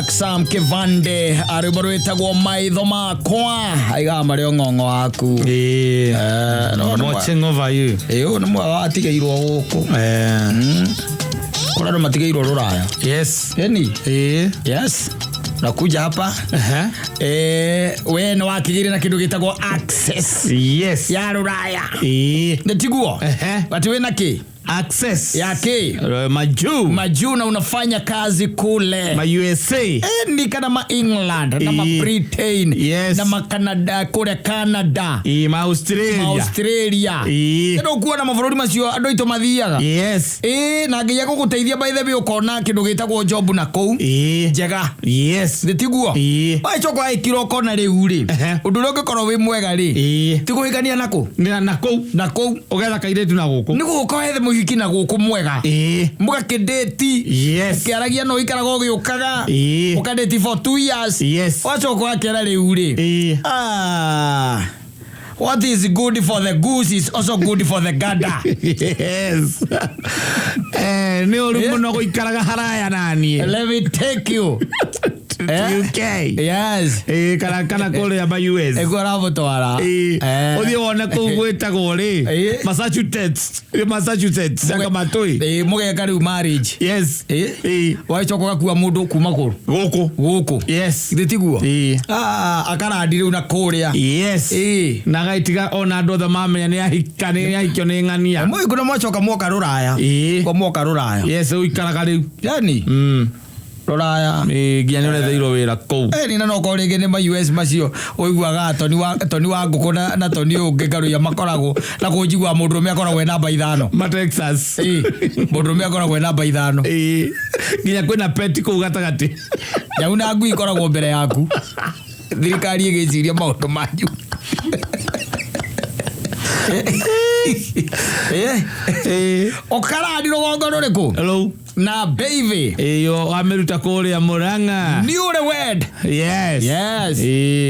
Sam Kivande ariborwetagwo maitho makwa aiga mario ngongo waku watching over you no mwa atigeirwo guku kurano matigeirwo ruraya yes yes nakuja hapa we no wakigire na kindu gitagwo access yes ya ruraya ndetiguo bati we naki access yake majuu na unafanya kazi kule ma USA ni kana ma England na ma Britain yes. na ma Canada kule Canada ma Australia ndio kuwa na mavururi macio andu ito mathiaga yes na nginya guguteithia by the way ukona kindu gitagwo job na kou njega yes nditiguo waicho kwa ikiro kona riu ri undu ronge korwo wi mwega ri tiguhikania nako na kou ugetha kairetu na guku ni guko wethe muhiki na guku mwega mugakideti yes kiaragia no ikarago giukaga ukadeti for 2 years yes wacho kwa kera riu ri what is good for the goose is also good for the gander yes ni orumo no goikaraga haraya nani let me take you UK yes kana kole ya US egora botwara othio wona ku gwetagwo ri Massachusetts saka matoi mugeka riu marriage yes waichoka kuwa mundu kuma guku yes nditiguo akarandi riu na kuria yes na gaitiga ona andu othe mamenya ni ahikio ni ng'ania mwe kuna mwachoka mwoka ruraya kwa mwoka ruraya yes uikaraga riu yani ruraya nginya ni uretheirwo wira kou ni na no ko ringi ni ma US macio uiguaga toni wa nguku na toni ungi ngaruya makoragwo na kunjigwa mundu me akoragwo namba 5 ma Texas mundu me akoragwo namba 5 nginya kwina peti kou gatagati nyau na ngui ikoragwo mbere yaku thirikari igiciria maundu manyu okarandi rugongo ruriku hello na baby yo ameruta kuria Murang'a ni ure wed yes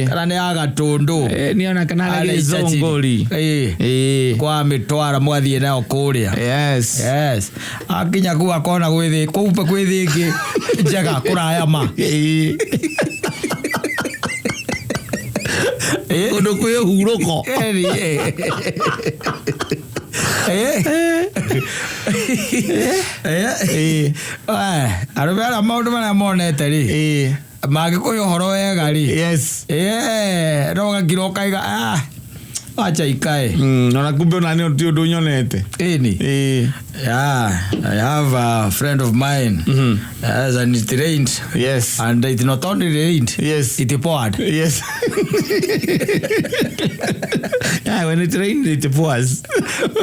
kana ni agatundu ni ona kana age zongoli kwa mitwara mwathie nayo kuria yes akinya ku akona gwithi kuupe kwithingi njega kuraya ma undu kwi huruko arubera maundu maria monete ri magikuyo horo wega ri yes roga kiro kaiga acha ikae na kumbe nani ndio nyonete yeah, I have a friend of mine as an it rained yes and it not only rained yes it poured yes yeah when it rained it pours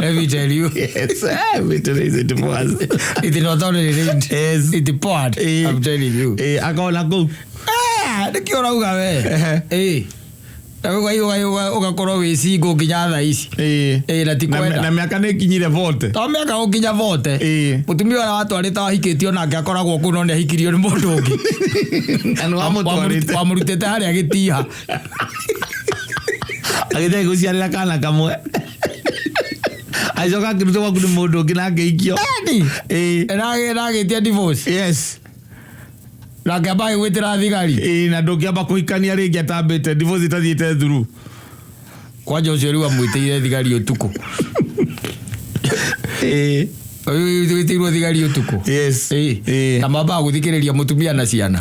let me tell you yes it rained it pours it not only rained yes it poured I'm telling you akaona go nikiora uga we ugakorwo wi singo nginya thaa ici na tikwenda na miaka ni kinyire vote to miaka ukinya vote mutumia ora watwarite ahikitio nake akoragwo ku no ni ahikirio ni mundu ungi wamurutite haria gitiha agithai guciarira kana kamwe ajoka kiruto waku ni mundu ungi na ngeikio nagitia divorce yes na ngamba gwitira thigari na ndungiamba kuhikania ringi atambite divorce itathiite through kwanja ucio riu amwitire thigari utuku witirwo thigari utuku yes na mamba guthikiriria mutumia na ciana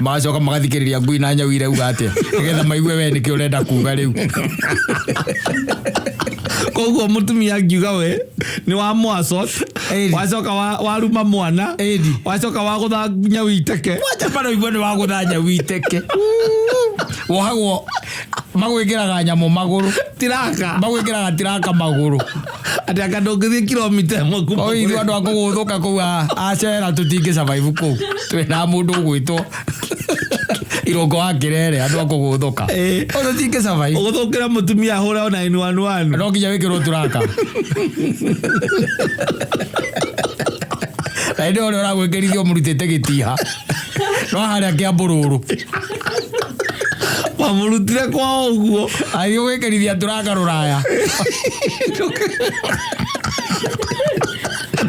magacoka magathikiriria ngui na nyau ire uga atia nigetha maigue we niki urenda kuga riu koguo mutumia ngiuga we ni wa mwaso wacoka waruma mwana wacoka wagutha nyau iteke wacha bado igwe ni wagutha nyau iteke wohagwo magwikiraga nyamu maguru tiraka maguru ati akandongithie kilomita mwaku ithu andu akuguthuka kuu acera tutingi survive kuu twina mundu gwitwo irongo wa kirere andu akuguthuka tutingi survive uguthukira mutumia hura ona 911 no nginya wikirwo turaka na ndio ora gwikirithio murutite gitiha no haria kia bururu wamurutire kwa uguo ayo wikirithia turaka ruraya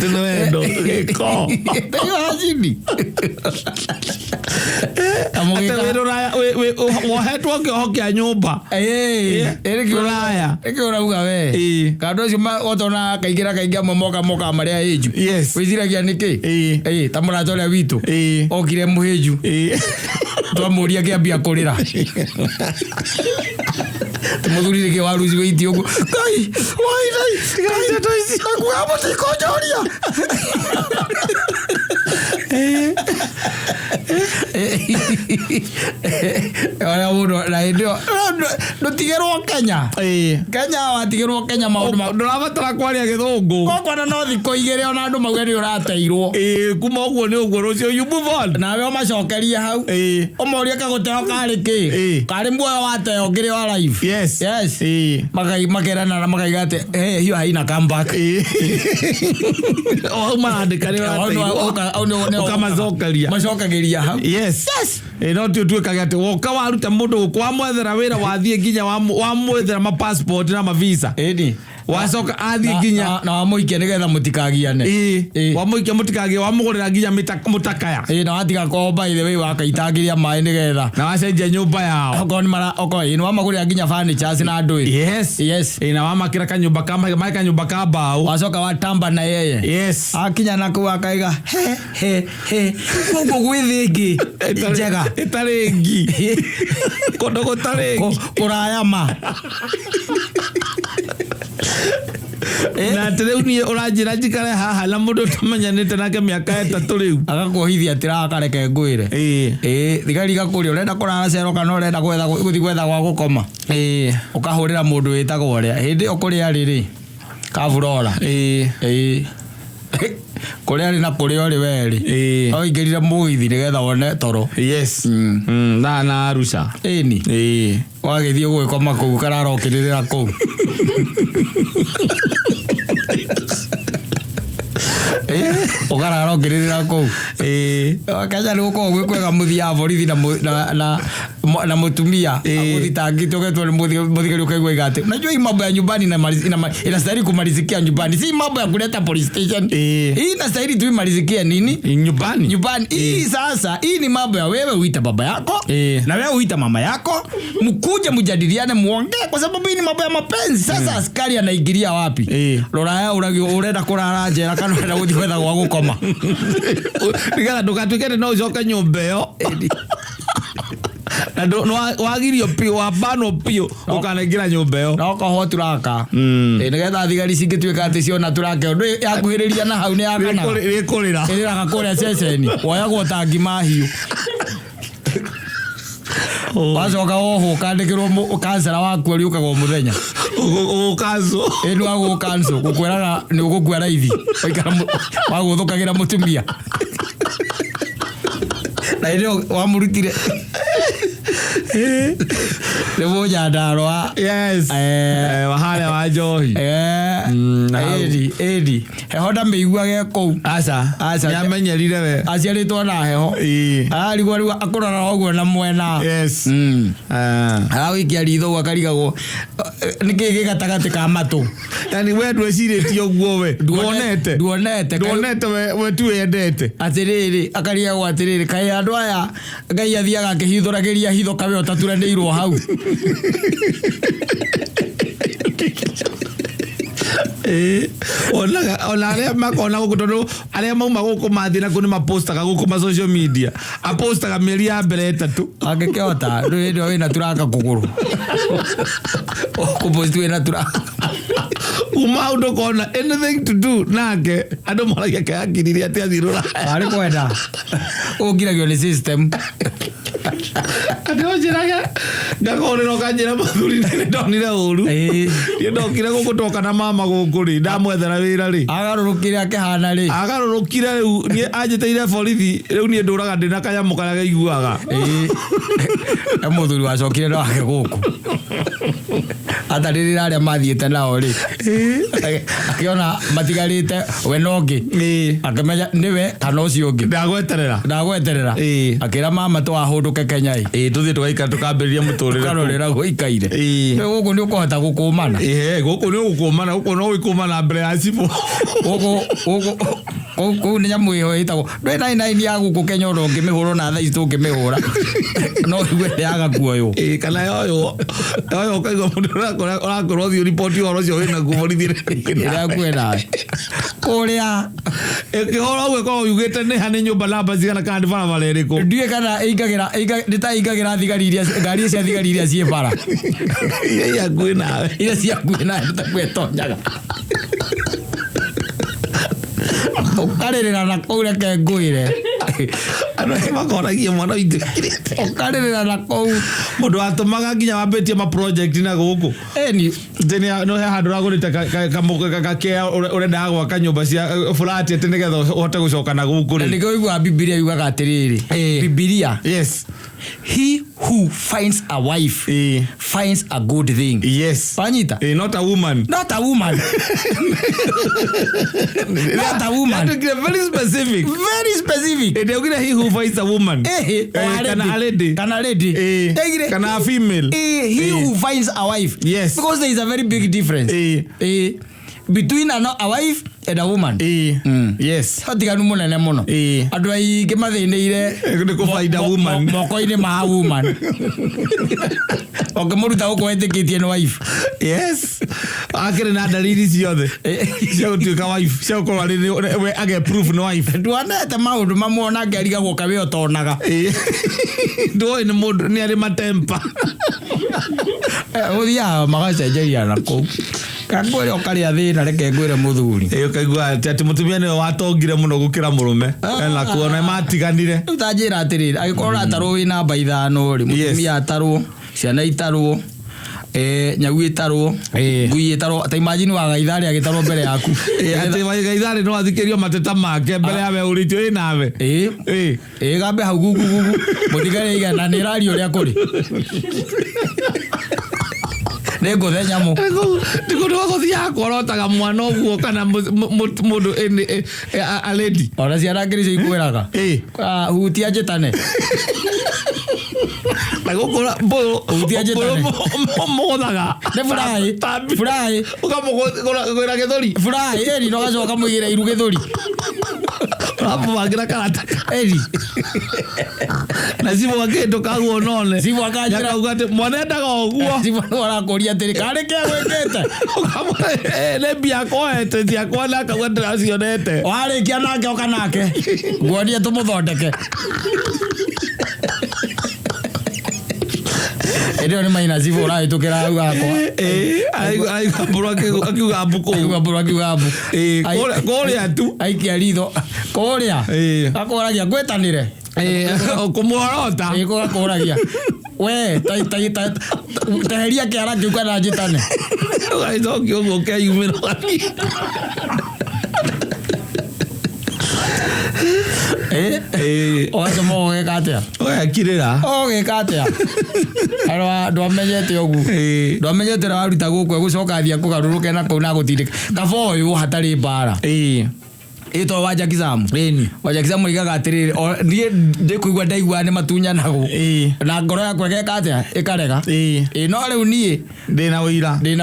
no endo giko hajini we wohetwo kĩoho nyũmba ĩrĩ kĩũrauga we kando ũcio otona kaingĩ moka marĩa ĩnju wĩciragia nĩkĩ ta mũrata ũrĩa witũ okire mũhĩnju twamũria kĩambia kũrĩra tumuthuri ke waru zi witi ogu kai wai toisi nakuwa mutikojoria Ora uno la ndio no tigerwo Kenya watigerwo Kenya maundu ndurabatara kwaria githungu kwa no thiko igere ona andu mauge ni urateirwo kuma uguo ni uguo rucio you move on nawe omacokeria hau omoria kaguteo kari ki kari muoyo wateo ngire wa life yes magerana na magaigate hiyo haina comeback marandika ni macokagiria hau yes no tuikaga ati woka waruta mundu kwa mwethera wira wathie nginya wa mwethera ma passport na ma visa wacoka athie nginya na wamuikia nigetha mutikagiane wamuikia mutikagie wamugurira nginya mutakaya na watiga ko by the way wakaitagiria mai nigetha na wacenjia nyumba yao okoni mara okoi no wamagurira nginya furniture na ndui yes na wamakira kanyumba kama kanyumba ka bao wacoka watamba na yeye akinya na ku akaiga he gugu gwithingi njega itarengi kodogo tarengi kurayama na tere ni urajira njikare haha na mundu tumenyanite nake miaka 3 riu agakuhithia tira kareke ngwire thigari gakuri urenda kurara cero kana urenda guthi gwetha gwa gukoma ukahurira mundu witagwo uria hindi ukuria riri kavurora kuria ri na kuria uri weri oingirire mugithi nigetha wone toro na Arusha wagithie gwikoma kuu kararokirira kuu ukararokirira kuu kaja ni gukorwo gwikwega muthia borithi na mutumia akuthitangite ugetwo ni muthigari ukaigua igate unajua hii mambo ya nyumbani inastahili kumalizikia nyumbani si mambo ya kuleta police station hii inastahili tu imalizikia nini nyumbani hii sasa hii ni mambo ya wewe uita baba yako na wewe uita mama yako mkuje mjadiliane muongee kwa sababu hii ni mambo ya mapenzi sasa askari anaingilia wapi rora urenda kurara njera kana urenda guthi gwetha gwa gukoma nigetha ndukatuike no ucoke nyumba iyo na no wagirio pio wabano pio ukanaingira nyumba iyo no koho turaka nigetha thigari cingituika ati ciona turake undu yakuhiriria na hau ni yakana rikurira iraga kuria ceceni woyagwo tangi mahiu wacoka woho ukandikirwo kansera waku uriukagwo muthenya ukazo enu agu kanso gukweraga ni ugukwera ithi waguthukagira mutumia na ndio wamurutire levo jandarwa wahale wa njohi edi heho ndamĩiguage kũu aca nyamenyerire we aciarĩtwo na heho arigwo rĩu akũrora ũguo na mwena arawikia ritho akarigagwo nĩkĩ gĩ gatagatĩ ka matũ yani we ndwĩcirĩtie ũguo we nduonete we tu wendete atĩrĩrĩ akarigagwo atĩrĩrĩ kaĩ andũ aya Ngai athiaga akĩhithũragĩria hitho kawe ũtaturanĩirwo hau ona aria makona guku tondu aria mauma guku mathina kuni mapostaga guku ma social media apostaga meri ya mbere 3 angĩkĩhota ndio wĩna turaka kũgũrũ kuposti wĩna turaka uma undo kona anything to do nake ando maragia kakiriria ati athirura ari kwenda ungiragio ni system ando njiraga ngakore kanjira mathuri ndonire uru ni ndokire gukutoka na mama guku ri ndamwethera wira ri agarurukire akihana ri agarurukire riu ni anjiteire borithi riu ni nduraga ndina kanyamu kana gaiguaga muthuri wacokire no ake guku atarĩrĩra arĩa mathiĩte nao rĩ akiona matigarĩte we nongi akĩmenya nĩwe kana ũcio ũngĩ ndagweterera akĩra mama twahũndũka tucoke Kenya tuthie tugaika tukambiriria muturire karorera guikaire guku ni ukuhota gukumana guku ni gukumana guku no gukumana mbere ya cibo guku ni nyamu iyo itagwo ndwena ina ya guku Kenya ro ngimihuro na thaa itu ngimihura no igwe yaga kuoyo kana yoyo kaigwa mundu urakorwo thio report horo cio wina guborithire ira kwena kuria kihoro gwe ko yugite ni hani nyumba namba cigana kana bara bara iriku ndie kana ingagira thigari iria ngari cia thigari iria cie bara ya kwena iria cia kwena ndakwetonyaga ukarerera na kũu reke ngwĩre andũ makoragia mwana witũ ukarerera na kũu mũndũ atũmaga nginya wambĩtie ma project na gũkũ eni tene no he handũ ragũrĩte kakea ũrenda gwaka nyũmba cia flat atĩ nĩgetha ũhote gũcoka na gũkũ rĩ nĩkĩo igua Biblia yugaga atĩrĩrĩ Biblia yes he who finds a wife finds a good thing yes panyita not a woman not a woman not a woman very specific he who finds a woman kana lady kana a female he who finds a wife yes because there is a very big difference between a wife and a woman yes hatiganu munene muno andu aingi mathineire ni ku find a woman moko-ini ma woman muruta uko etikitie ni wife yes akire na dalili ciothe cia gutuika wife cia gukorwo we age proof no wife ndwanete maundu mamwona ngeriga guka we otonaga ndoi ni mundu ni ari matempa uthia magacenjeria na kũu kangwire okaria thina reke ngwire muthuri kaigua ati mutumia niwe watongire muno gukira murume na kuona matiganire utanjira atiriri agikorwo atarwo wina mba ithano ri mutumia atarwo ciana itarwo nyagu itarwo ngui itarwo ta imagine waga ithari agitarwo mbere yaku ati waga ithari no athikirio mateta make mbere yawe uritio inawe gambe hau gugu muthigari igana ni radio ria kuri nego the nyamu ndiko ndo gothia korotaga mwana oguo kana mundu a lady ora ciana ngiri cio ikwiraga hutia njitane na gukura mbo hutia njitane mothaga ne furai ukamugura githuri furai eri no gacoka muigire iru githuri hapo wagira karata eri na simu wakindo kaguo none simu akajira ugate mwana endaga oguo simu ora koria tiri kare ke wekete ne bia koete tia kwana kagwetera cionete wari kia nake oka nake ngoria tumuthondeke ndio ni maina simu ora itukira au gako ai gambura akiuga mbuko koria tu aikia ritho koria akoragia gwetanire kumuorota akoragia we teheria kiara kiu kana njitane gaicokio guo keyumira ogasoma ogeka atia ogekirira ogeka atia arwa ndwamenyete ogu ndwamenyete waruta guku egucoka thia kugaruruke na kuu na gutindika kaba uyu hatari mbara ito waja kizamu waja kizamu igaga atiriri nie ndikuigua ndaigua ni matunyanago na ngoro yakwa geka atia ikarega no riu nie ndina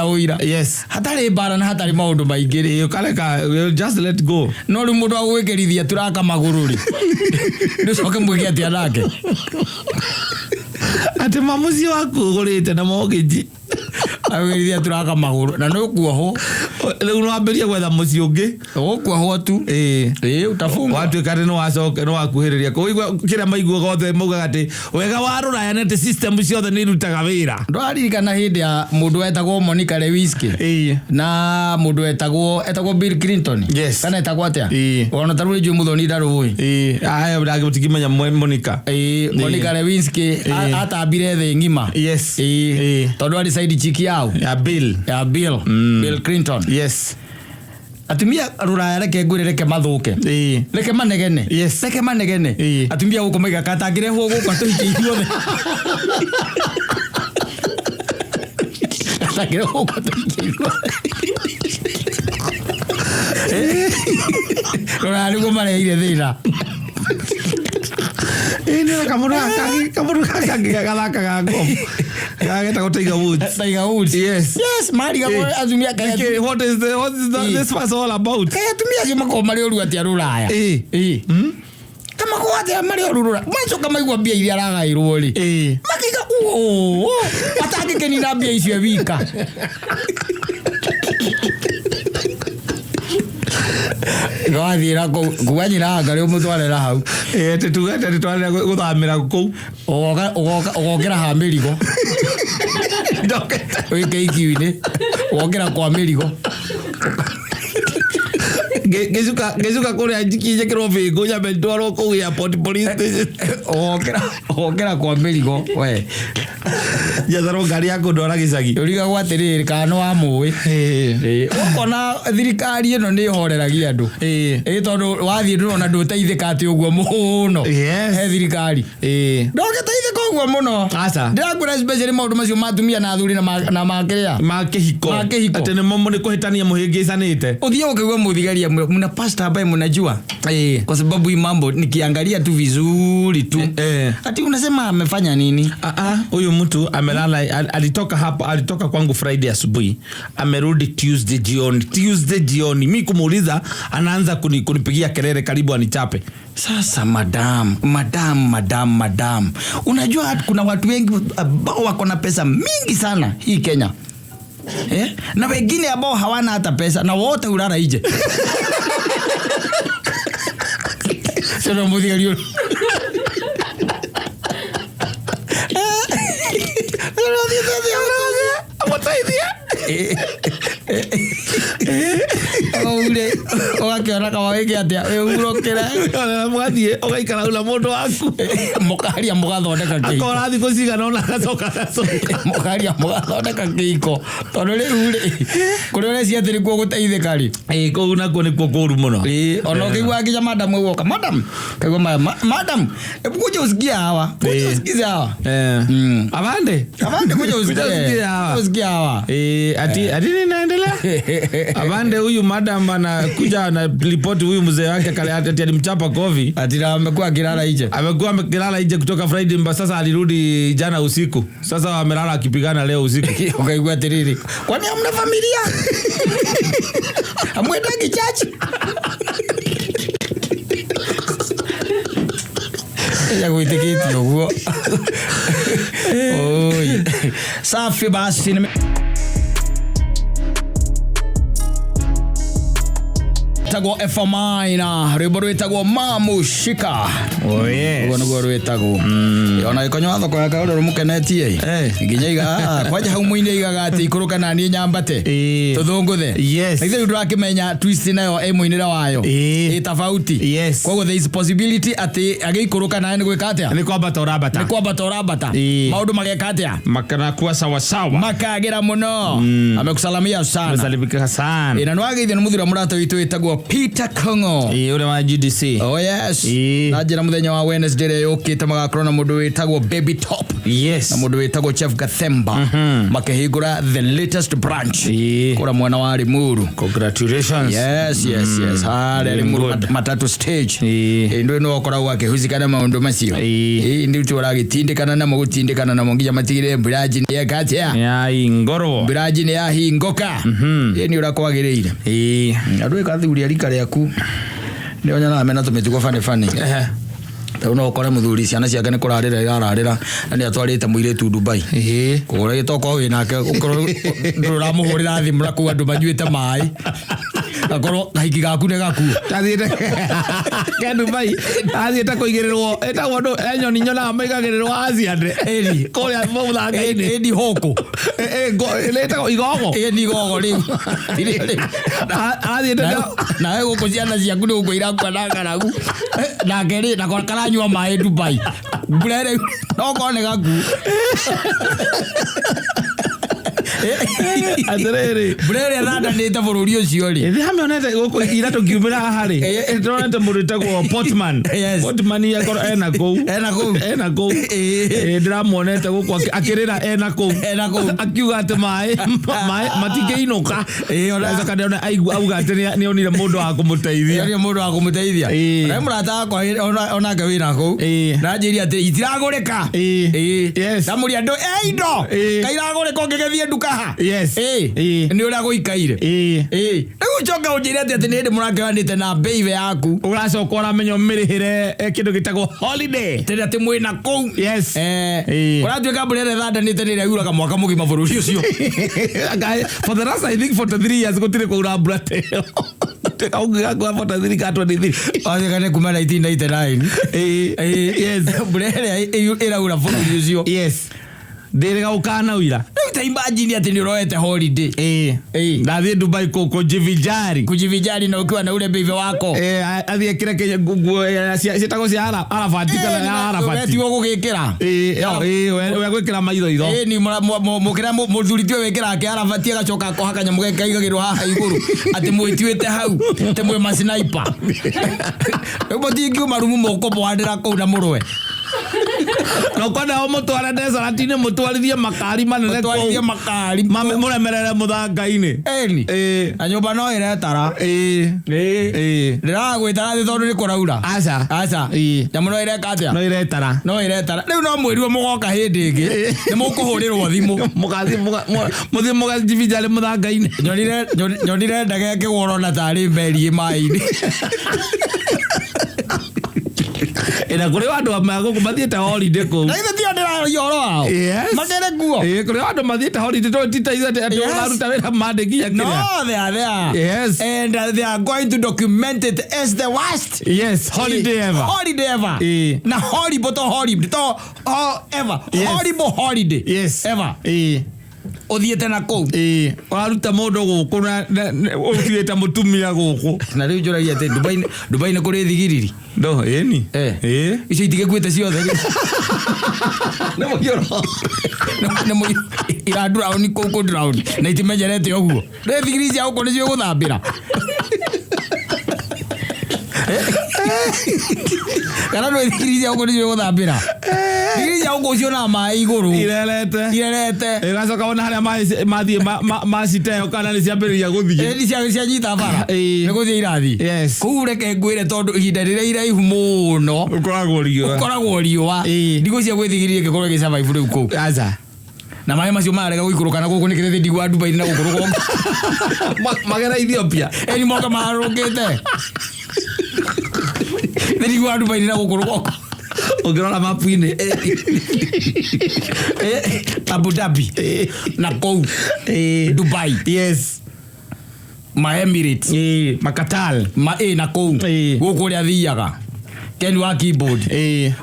uira yes hatari mbara na hatari maundu maingiri ukareka just let go no riu mundu agwikirithia turaka maguru ri nducoke mwige atia nake ati mamuzi waku ugurite na mogiji awirithia turaka maguru na no kuoho riu no ambirie gwetha muci ungi ukuoho tu utafunga watu kare no wacoke no wakuhiriria kuigua kira maigua gothe mugaga ati wega warura yanete system ciothe ni rutaga wira ndwaririkana hindi ya mundu wetagwo Monica Lewinsky na mundu etagwo Bill Clinton kana etagwo atia ona taru ju muthoni ndarui aya ndage mutikimenya Monica Monica Lewinsky atambire the ngima tondu ari side chiki yao ya Bill Bill Clinton atumia ruraya reke ngwire reke mathuke reke manegene reke manegene atumia guko maiga katangire ho guko atuhiki ithuothe katangire ho guko atuhiki ithuothe ruraya guko mareire thina Ndio kamuru kaki gathaka gako. Gageta go Tiger Woods. Tiger Woods. Yes. Yes, mari gabo azumia kaya. What is this was all about? Kaya tumia juma ko mari oru atia ruraya. Kama ko atia mari oru ruraya. Mwanzo kama igwa bia iria ragairwo ri. Makiga atake keni na bia icio vika. Gathira kuganyira ngari umutwarira hau tugete tware guthamira ku ogokera ha mirigo ndoketa wike ikiwine ogokera kwa mirigo gezuka kore ajikije kiro vingo ya bendoro ku ya police station ogokera kwa mirigo we yatharo ngari yako ndora gicagi uriga gwatiriri kana wa muwi ukona thirikari ino ni horeragia andu tondu wathie ndurona nduteithika ati uguo muno he thirikari ndogeteithika uguo muno aca ndirakwira especially maundu macio matumia na athuri na makiria makihiko ati ni momo ni kuhitania muhingicanite uthie ukigwa muthigaria mna pastor ambaye mnajua kwa sababu hii mambo nikiangalia tu vizuri tu ati unasema amefanya nini huyu mtu amelala alitoka kwangu Friday asubuhi amerudi Tuesday jioni mimi kumuuliza anaanza kunipigia kelele karibu anichape. Sasa madam unajua kuna watu wengi ambao wako na pesa mingi sana hii Kenya na wengine ambao hawana hata pesa na wote ulala nje. Sio mudhigario ule ogakiona kama wege atia urokera mwathie ogaikara ula mundu waku mukaria mugathondeka kiko akora thiko cigana ona gacoka mukaria mugathondeka kiko tondu riu ri kuri ore cia thiri kuo guteithika ri kou nakuo nikuo kuru muno ona ukigwa nginya madam woka madam kagwa madam kuja usikia hawa kuja usikize hawa abande kuja usikia hawa ati ninaendelea abande huyu madam anakuja na ripoti huyu mzee wake kale ati alimchapa kofi ati amekuwa kilala nje kutoka Friday mpaka sasa alirudi jana usiku sasa amelala akipigana leo usiku ukaigwa tiriri kwani hamna familia amwendagi chachi ya kuitikiti uguo safi basi tagwo FMI na rwimbo rwitagwo Mamushika uguo niguo rwitagwo ona ikonyo thoko ya kaoro rumukenetie nginya iga kwaje hau muine igaga ati ikuruka na ni nyambate tuthunguthe ithe ndurakimenya twist nayo muinira wayo tofauti koguo there is possibility ati agiikuruka na ni gwika atia ni kwamba torabata maundu mageka atia makana kuwa sawa makagira muno amekusalamia sana amesalimika sana ina nwageithia muthira murata witu witagwo Peter Kongo ule wa GDC najira muthenya wa Wednesday yukite magakorwo na mundu witagwo Baby Top na mundu witagwo Chef Gathemba makihigura the latest branch kura mwana wa Limuru. Congratulations. Yes Limuru matatu stage ndio no okoragwo akihuzikana maundu macio ndio turagitindikana na mugutindikana na mongia matigire branch ni yakatia ya ingoro branch ni ya hingoka ni urakwagiriire andu ikathuri arika riaku ni onyana mena tumitugo fane uno ukore muthuri ciana ciake ni kurarira irararira na ni atwarite muiretu Dubai kugura gitoko winake ukorwo nduramuhurira thimura ku andu manyuite mai akorwo gaiki gaku ne gaku tathiete ke Dubai athiete kuigirirwo etagwo ndu enyoni nyona maigagirirwo aciande kuria muthanga-ini ni hoko letagwo igogo ni igogo riu athiete na wewe guku ciana ciaku ni gukwira kwa ngaragu na keri na karanywa mai Dubai burere no kone gaku Atiriri Brere thanda nĩ ta bũrũri ũcio rĩ Ndiamionete gũkũ ira tũkiumĩra haha rĩ ndĩronete mũndũ wĩtagwo Portman Portman yakoro ena kũu ndĩramuonete gũkũ akĩrĩra ena kũu akiuga atĩ maĩ matingĩinũka ũgacoka ndĩrona auga atĩ nĩonire mũndũ wa kũmũteithia na mũrata wakwa onake wĩna kũu na njĩria atĩ itiragũrĩka ndamũria andũ indo kairagũrĩka ũngĩgĩthiĩ nduka ha nĩ ũrĩa gũikaire rĩu ũcoka ũnjĩre atĩ nĩ hĩndĩ mũrakĩranĩte na mbeive yaku ũracoka ũramenya ũmĩrĩhĩre kĩndũ gĩtagwo holiday tena atĩ mwĩna kũu ũratuĩka mbũrere thandanĩte nĩ ĩrĩa yuraga mwaka mũgima bũrũri ũcio for the last I think 43 years gũtirĩ kũura mbura teo Tukauga kwa 43 ka 23 Othekane kuma 1999 mbũrere ĩraura bũrũri ũcio ndĩrĩga ũkana uira ta imagine atĩ nĩ ũroete holiday ndathiĩ Dubai kujivijari na ukiwa na ule bibi wako athiĩ kire nguo ciĩtagwo cia Arafati kana Arafati tigo gũgĩkĩra we gwĩkĩra maitho ni mũkĩra mũthuri tiwe wĩkĩra ke Arafati agacoka akoha kanyamũ gake kaigagĩrwo haha igũrũ atĩ mwĩtuĩte hau atĩ mwĩ masniper mũtingiuma rumu moko mwandĩra kũu na mũrwe no kwenda mũtware desaratine mũtwarithie makari manene mũremerere mũthanga-inĩ na nyũmba no ĩretara ndĩragwĩtara thĩ tondũ nĩ kũraura aca nyamũ no ĩreka atĩa no ĩretara rĩu no mwĩrue mũgoka hĩndĩ ĩngĩ nĩ mũkũhũrĩrwo thimũ mũthiĩ mũgajivinjarĩ mũthanga-inĩ nyonire ndege ĩkĩgũrwo na tarĩ meri maĩ-inĩ ina kuri wandu magũkũ mathiĩte holiday kũu na ithe tio ndĩraria ũhoro wao makere nguo kuri wandu mathiĩte holiday to titaitha atĩ ũraruta wĩra mandĩkinya kĩrĩa no they are there and they are going to document it as the worst holiday ever na horrible to horrible to ever horrible holiday ever uthiete na kũu waruta mũndũ gũkũ na ũthiĩte mũtumia gũkũ na rĩu njũragia atĩ Dubai nĩ kũrĩ thigiriri ndo icio itigĩkuĩte ciothe nĩ iradurauni kũu drown na itimenyerete ũguo rĩ thigiriri cia gũkũ nĩcio gũthambĩra kana no thigiriri cia gũkũ nĩcio gũthambĩra thigiriri cia gũkũ cio na maĩ igũrũ irerete ĩgacoka ona harĩa mathiĩ maciteo kana nĩ ciambĩrĩria gũthiĩ cianyita bara nĩ gũthiĩ irathiĩ kũu reke ngwĩre tondũ ihinda rĩrĩa iraihu mũno ũkoragwo riũa ndigũcia gwĩthigiriri ĩngĩkorwo ĩgĩsurvive rĩu kũu na maĩ macio marega gũikũrũka na gũkũ nĩkĩrĩ ndigũ wa Dubai na gũkũrũka magera Ethiopia eni moka marũkĩte ndigũ wa Dubai na gũkũrũka ũngĩrora mapu-inĩ Abu Dhabi na kũu Dubai ma Emirates ma Qatar na kũu gũkũ ũrĩa athiaga Ken wa keyboard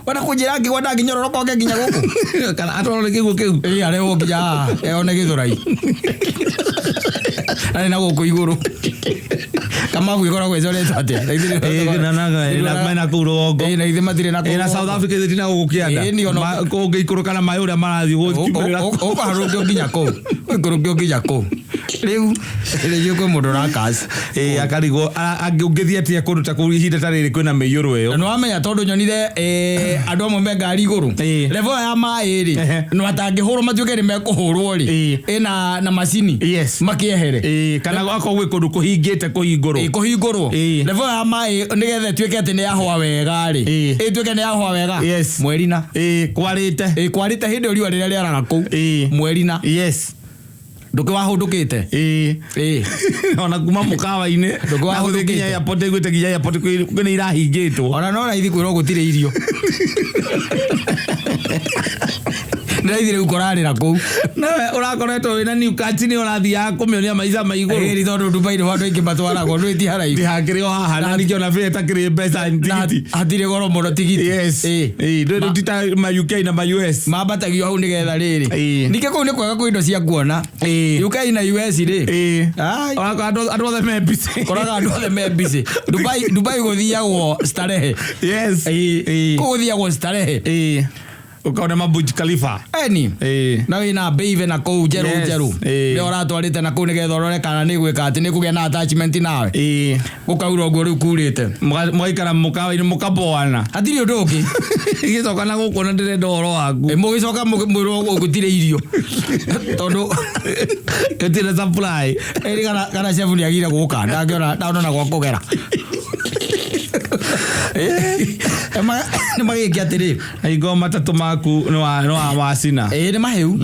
wana kũnjĩra ngĩgwenda nginyororoka oke nginya gũkũ kana atwarore kĩguo kĩu areo nginya one gĩthũrai arĩ na gũkũ igũrũ kama gwĩkoragwo ĩcorete atĩa mena kũu rũgongo na ithe matirĩ na na South Africa ithe tina gũkũ kĩanda ũngĩikũrũka na maĩ ũrĩa marathiĩ ũkaharũkio nginya kũu ũikũrũkio nginya kũu rĩu kwĩ mũndũ rakas akarigwo ũngĩthiĩ atĩa kũndũ ta kũu ihinda ta rĩrĩ kwĩna mĩiyũrwo ĩyo nĩ wamenya tondũ nyonire andũ amwe me ngari igũrũ level ya maĩ rĩ no atangĩhũrwo matuĩke nĩ mekũhũrwo rĩ na macini makĩehere kana akorwo gwĩ kũndũ kũhingũrwo level ya maĩ nĩgetha ĩtuĩke atĩ nĩ yahũa wega rĩ ĩtuĩke nĩ yahũa wega mwerina kwarĩte hĩndĩ ĩyo riũa rĩrĩa rĩaraga kũu mwerina ndũkĩwahũndũkĩte ona kuma mũkawa-inĩ ndũkĩwahũndũkĩte airport ĩgwĩte nginya airport kwĩna irahingĩtwo ona no raithi kwĩrwo gũtirĩ irio nĩ raithi rĩu kũrarĩra kũu nawe ũrakoretwo wĩna new catch nĩ ũrathiaga kũmĩonia maica ma igũrũ tondũ Dubai nĩ andũ aingĩ matwaragwo ndũĩ ti haraihu ndĩhakĩrĩ o haha na nĩkĩo na vile takĩrĩ mbeca tigiti hatirĩ goro mũno tigiti ndũĩ ti ta ma UK na ma US mambatagio hau nĩgetha rĩrĩ ningĩ kũu nĩ kwega kwĩ indo cia kuona UK na US rĩ andũ othe me busy koraga andũ othe me busy Dubai gũthiagwo starehe kũu gũthiagwo starehe Ukaona mabuji Khalifa. Eni. Na wina Bave na kou jeru. Leo ratwarite na kou nigetha urore kana ni gwika ati ni kugia na attachment nawe. Ukaura uguo riu kurite. Mwaikara mukawa-ini mukaboana. Atiri undu ungi. Igicoka na gukona ndirenda uhoro waku. Mugicoka mwiro gutire irio. Tondu gutire supply. Kana chef ni agire guka ndaona gwa kugera. Nĩ magĩkia atĩrĩ aigo matatu maku nĩ wa macina nĩ maheu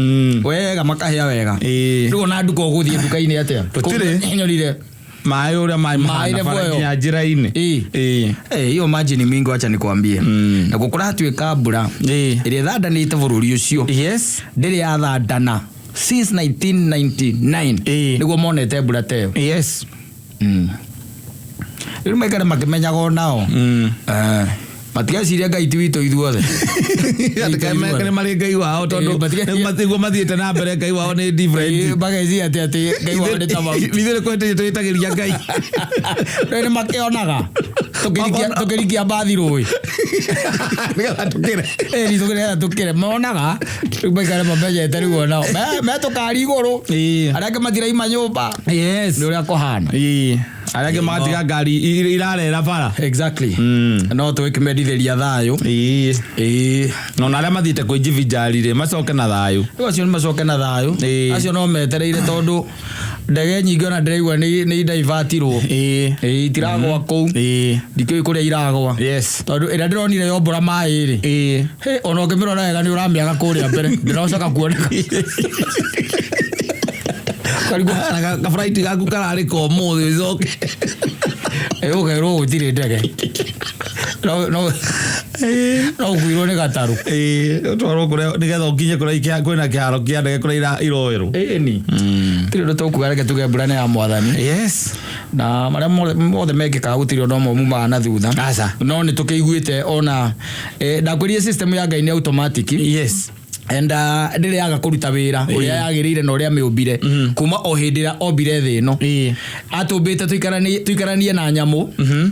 wega makahĩa wega rĩu ona nduka ũgũthiĩ nduka-inĩ atĩa gũtirĩ nyonire maĩ ũrĩa maĩ mahana njĩra-inĩ hiyo maji ni mingi, acha nikwambie na gũkũratuĩka mbura ĩrĩa thandanĩte bũrũri ũcio ndĩrĩ yathandana since 1999 nĩguo monete mbura ta ĩyo rĩu maikare makĩmenyaga onao matigeciria Ngai ti witũ ithuothe nĩ marĩ Ngai wao tondũ matiguo mathiĩte na mbere Ngai wao nĩ different mageciria atĩ Ngai wao nĩ ta mau ithuĩ nĩ twĩtagĩria Ngai nĩ makĩonaga tũkĩrikia mbathi rũĩ nĩgetha tũkĩre monaga rĩu maikare mamenyete rĩu onao metũkari igũrũ arĩa angĩ matiraima nyũmba nĩ ũrĩa kũhana arĩa angĩ magatiga ngari irarera bara no twĩkĩmendithĩria thayũ nona arĩa mathiĩte kwĩnjivinjari-rĩ macoke na thayũ rĩu acio nĩ macoke na thayũ acio no metereire tondũ ndege nyingĩ ona ndĩraigua nĩ idaivatirwo itiragwa kũu ndikĩũĩ kũrĩa iragwa tondũ ĩrĩa ndĩronire yombũra maĩ-rĩ ona ũngĩmĩrora wega nĩ ũramĩaga kũrĩa mbere ndĩracoka kuoneka gaburaiti gaku kararĩ ka ũmũthĩ ũcoke ũkerwo gũtirĩ ndege no ũkuirwo nĩ gatarũ ũtwarwo kũrĩa nĩgetha ũkinye kũrĩa kwĩna kĩharo kĩa ndege kũrĩa iroerwo ĩni tirĩ ũndũ tũkuga reke tuge mbura nĩ ya Mwathani na marĩa mothe mekĩkaga gũtirĩ ũndũ ũmwe umaga na thutha no nĩ tũkĩiguĩte ona ndakwĩrire system ya Ngai nĩ automatic enda ndĩrĩ yaga kũruta wĩra ũrĩa yagĩrĩire na ũrĩa mĩũmbire kuma o hĩndĩ ĩrĩa ombire thĩ ĩno atũmbĩte tũikaranie na nyamũ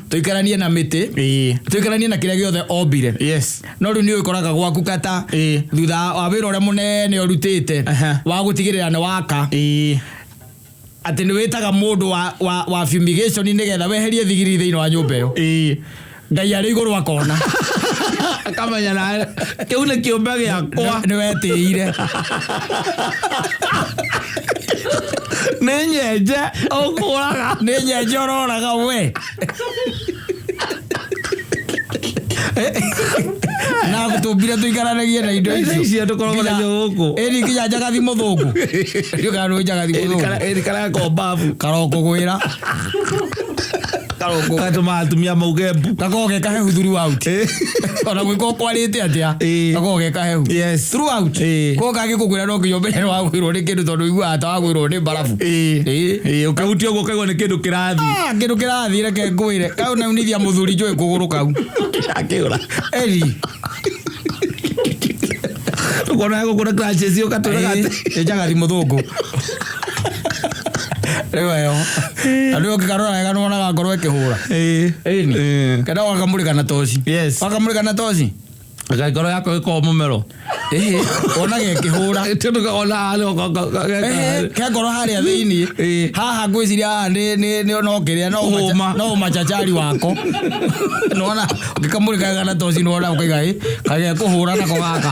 tũikaranie na mĩtĩ tũikaranie na kĩrĩa gĩothe ombire no rĩu nĩ ũkoraga gwaku kata thutha wa wĩra ũrĩa mũnene ũrutĩte wa gũtigĩrĩra nĩ waka atĩ nĩ wĩtaga mũndũ wa fumigation nĩgetha weherie thigiri thĩinĩ wa nyũmba ĩyo Ngai arĩ igũrũ akona akamenya na kĩu nĩ kĩũmbe gĩakwa nĩ wetĩire nĩ nyenje ũkũraga nĩ nyenje ũroraga we na gũtũmbire tũikaranagie na indo icio tũkoragwo nacio gũkũ ĩni nginya njagathi mũthũngũ ndiũkana njagathi mũthũngũ ĩni karĩa kombabu karoko gwĩra karoko gatũma atumia mauge mbu gakoge kahehu throughout ona gwĩka ũkwarĩte atĩa gakoge kahehu throughout ko gagĩkũgwĩra no nginya ũmenye wagwĩrwo nĩ kĩndũ tondũ iguaga ta wagwĩrwo nĩ mbarabu ũkahutia ũguo ũkaigua nĩ kĩndũ kĩrathiĩ kĩndũ kĩrathiĩ reke ngwĩre kau naunithia mũthuri njũĩ kũgũrũ kau akĩũra ũkona gũkũra crashes ũkatũraga njagathi mũthũngũ rĩu ĩyo andũ ũngĩkarora wega nĩwonaga ngoro ĩkĩhũra ĩni kenda wakamũrĩka na toci wakamũrĩka na toci ngoro yako ĩkorwo mũmero ona gĩkĩhũra kĩa ngoro harĩa thĩinĩ haha ngwĩciria haha no kĩrĩa no machachari wako nona ũngĩkamũrĩka wega na toci nĩwona ũkaiga kagĩkũhũra nako gaka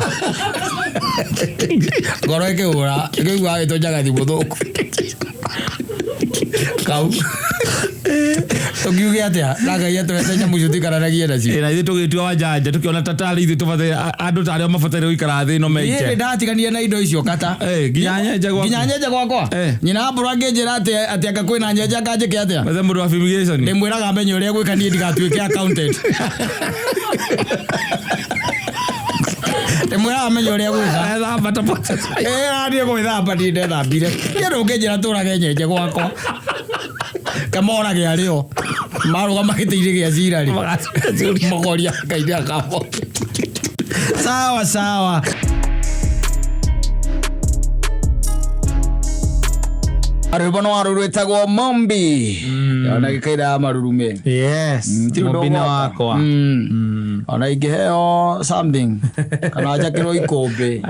ngoro ĩkĩhũra ĩkĩigua gĩtwo njagathi mũthũku kau tũkiuge atĩa na Ngai atwete nyamũ icio tũikaranagie nacio na ithuĩ tũgĩtua wanjanja tũkĩona ta tarĩ ithuĩ tũbataire andũ ta arĩa mabataire gũikara thĩ ĩno meke niĩ ndatigania na indo icio kata nginya nyenje gwakwa nyina mbũra angĩnjĩra atĩ anga kwĩna nyenje akanjĩke atĩa wethe mũndũ wa fumigation ndĩmwĩraga amenye ũrĩa gwĩka niĩ ndigatuĩke accountant ndĩmwĩraga amenye ũrĩa gwĩka niĩ gwĩthamba niĩ ndethambire niĩ ndũngĩnjĩra tũrage nyenje gwakwa kamora gĩa rĩo marũgama gĩtĩ-inĩ gĩa cira rĩ mogoria Ngai ndakamo sawa arũrũ no arũrwĩtagwo Mombi ona gĩkaira marurume Mombi na wakwa ona ingeheo something kana njakirwo ikombe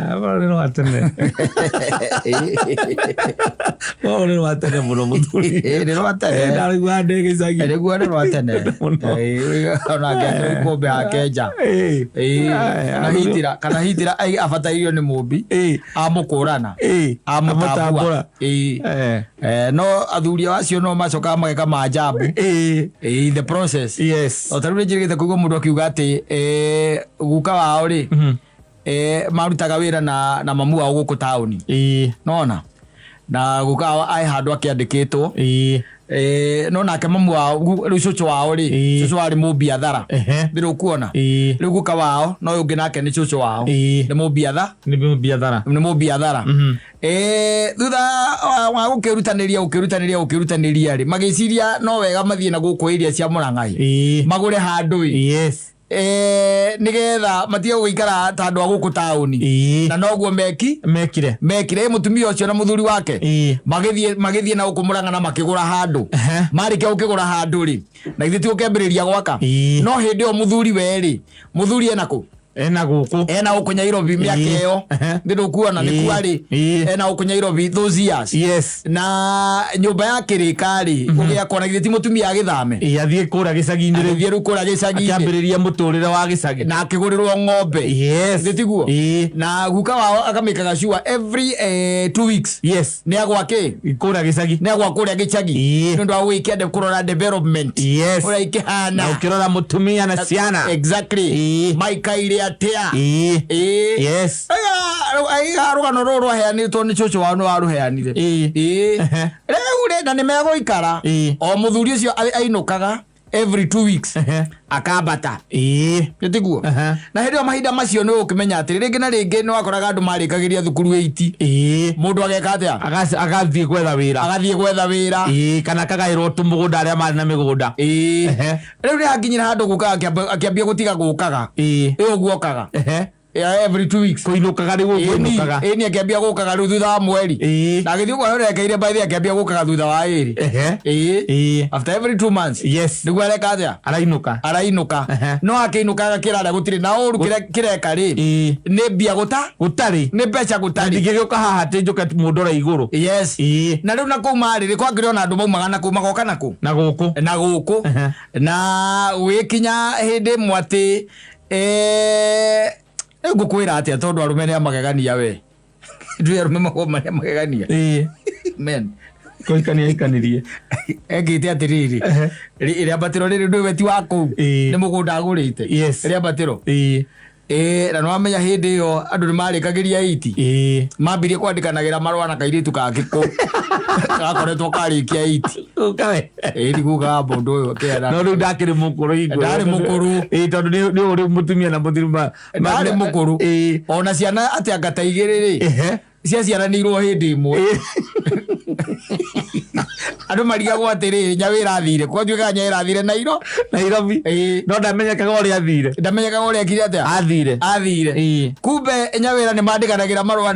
no atene no atene muno muthuri no atene ndarigwa ndege icagi ndigwa no atene ona njakirwo ikombe akenja kana hitira abatairio ni mumbi amukurana amutambura no athuria wacio no macoka mageka majabu the process otarure njirigite kuigwa mundu akiuga ati guka wao ri marutaga wira na mamu wao guku tauni nona na guka wao ai handu akiandikitwo no nake mamu wao riu cucu wao ri cucu wao ri mubiathara ndiru kuona riu guka wao no ungi nake ni cucu wao ni mubiathara thutha wa gukirutaniria ri magiciria no wega mathie na guku iria cia Murangai magure handu nigetha matige guikara tandu wa guku tauni na noguo mekire mutumia ucio na muthuri wake magithie na guku Murang'a na makigura handu marike ukigura handu ri na ithe ti ukembiriria gwaka no hindi o muthuri weri muthuri enako ena guku Nairobi miaka iyo ndiru kuona ni kwari ena guku Nairobi those years na nyumba yake rikari ugia kona githiti mutumia agithame athie kura gicagi-ini athie ru kura gicagi-ini akambiriria muturire wa gicagi na akigurirwo ng'ombe nditiguo na guka wao akamikaga sure every 2 weeks ni agwake kura gicagi ni agwakuria gicagi ndio wa weekend kurora development ura ikihana na ukirora mutumia na ciana exactly maikaire atia aiga rugano ruru aheanitwo ni cucu wao ni waruheanire riu na ni meguikara o muthuri ucio ainukaga every 2 weeks akambata nditiguo na hindi o mahinda macio ni ukimenya ati ringi na ringi ni wakoraga andu marikagiria thukuru 8 mundu ageka atia agathie gwetha wira kana kagairwo tumugunda aria mari na migunda riu ni hakinyira handu guka akiambia gutiga gukaga iyo guokaga every 2 weeks kuinukaga riu kuinukaga ni akiambia gukaga riu thutha wa mweri na githio kwa rekeire by the akiambia gukaga thutha wa iri after every 2 months niguo areka atia arainuka no akiinukaga kirara gutiri na uru kireka ri ni mbia gutari ni mbeca gutari ndigioka haha ati njuke mundora iguru na riu na kuma ri kwa ngiriona andu maumaga na kuma goka na guku na wikinya hindi mwati ngukwira atia tondu arume ni amagegania we ndu arume magegania men koikania ikanirie egite atiriri iria batiro riri ndu weti waku ni mugunda agurite iria batiro na no amenya hindi yo andu ni marikagiria 8 mambirie kwandikanagira marwa na kairitu kagiku gakoretwo karikia 8 ukawe ndiguga mundu uyu kiana no riu ndakiri mukuru ndari mukuru tondu ni uri mutumia na muthuri ndari mukuru ona ciana atia ngata igiri ri cia ciaranirwo hindi imwe andu marigagwo atiri nyawira athire kwa nduika nyawira athire Nairobi no ndamenyekaga uria akire atia athire kumbe nyawira ni mandikanagira marwa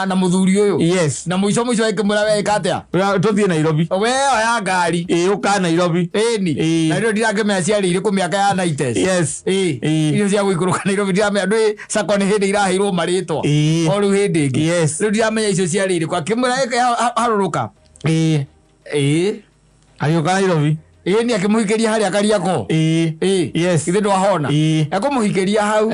na muthuri uyu na muico ikimura we katia tuthie Nairobi we oya ngari uka Nairobi na ndio ndirakimenya ciarire ku miaka ya 90s irio cia guikuruka Nairobi ndiramenya andu sako ni hindi iraheirwo maritwa o riu hindi ingi riu ndiramenya icio ciarire kwa kimura haruruka agioka Nairobi ni akimuhikiria haria kariako ithe ndwahona ekumuhikiria hau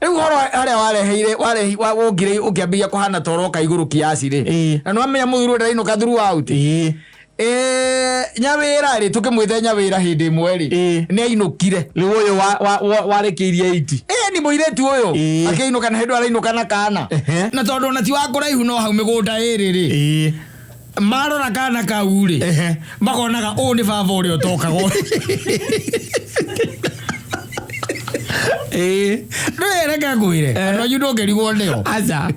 riu horo haria warehi wongire ukiambia kuhana toroka iguru kiasi ri na no amenya muthuru ndainuka throughout nyawira ri tukimwithe nyawira hindi imwe ri ni ainukire riu uyu warekiirie 8 ni muiretu uyu akiinuka na hindu arainuka na kana na tondu na ti wa kuraihu no hau migunda iri ri marora kana kau ri makonaga u ni baba uria utokago reka ngwire no you ngerigwo nio aza